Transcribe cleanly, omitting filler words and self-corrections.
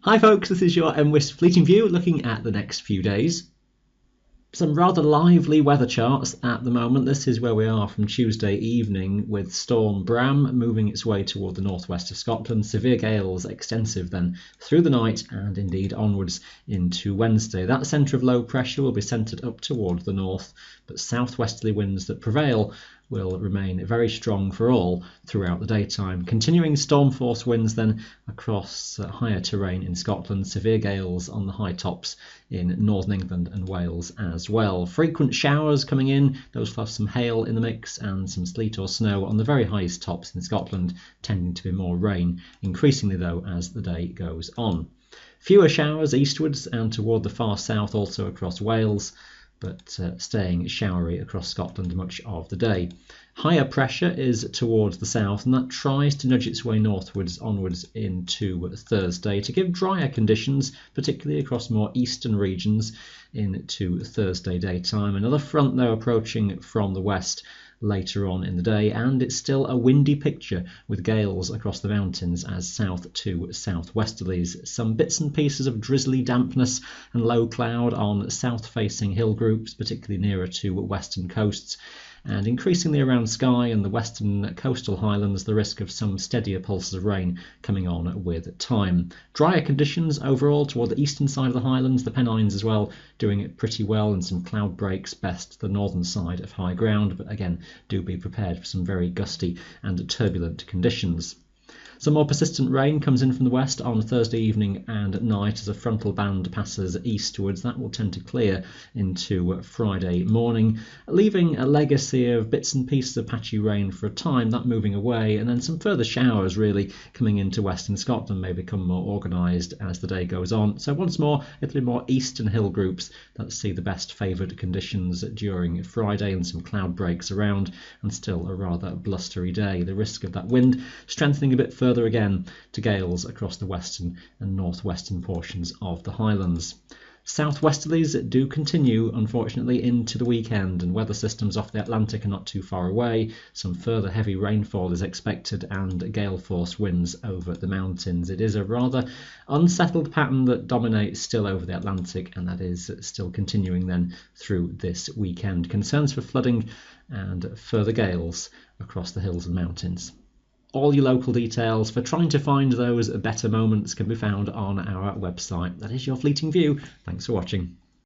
Hi folks, this is your MWIS Fleeting View looking at the next few days. Some rather lively weather charts at the moment. This is where we are from Tuesday evening with Storm Bram moving its way toward the northwest of Scotland. Severe gales extensive then through the night and indeed onwards into Wednesday. That centre of low pressure will be centred up toward the north, but southwesterly winds that prevail will remain very strong for all throughout the daytime. Continuing storm force winds then across higher terrain in Scotland, severe gales on the high tops in northern England and Wales as well. Frequent showers coming in, those will have some hail in the mix and some sleet or snow on the very highest tops in Scotland, tending to be more rain, increasingly though as the day goes on. Fewer showers eastwards and toward the far south, also across Wales, but staying showery across Scotland much of the day. Higher pressure is towards the south, and that tries to nudge its way northwards onwards into Thursday to give drier conditions, particularly across more eastern regions into Thursday daytime. Another front though approaching from the west later on in the day, and it's still a windy picture with gales across the mountains as south to southwesterlies. Some bits and pieces of drizzly dampness and low cloud on south-facing hill groups, particularly nearer to western coasts, and increasingly around Skye and the western coastal highlands, the risk of some steadier pulses of rain coming on with time. Drier conditions overall toward the eastern side of the highlands, the Pennines as well, doing it pretty well, and some cloud breaks best the northern side of high ground, but again, do be prepared for some very gusty and turbulent conditions. Some more persistent rain comes in from the west on Thursday evening and night as a frontal band passes eastwards. That will tend to clear into Friday morning, leaving a legacy of bits and pieces of patchy rain for a time, that moving away, and then some further showers really coming into western Scotland may become more organised as the day goes on. So once more, it'll be more eastern hill groups that see the best favoured conditions during Friday, and some cloud breaks around, and still a rather blustery day. The risk of that wind strengthening a bit further again to gales across the western and northwestern portions of the Highlands. Southwesterlies do continue, unfortunately, into the weekend, and weather systems off the Atlantic are not too far away. Some further heavy rainfall is expected and gale-force winds over the mountains. It is a rather unsettled pattern that dominates still over the Atlantic, and that is still continuing then through this weekend. Concerns for flooding and further gales across the hills and mountains. All your local details for trying to find those better moments can be found on our website. That is your Fleeting View. Thanks for watching.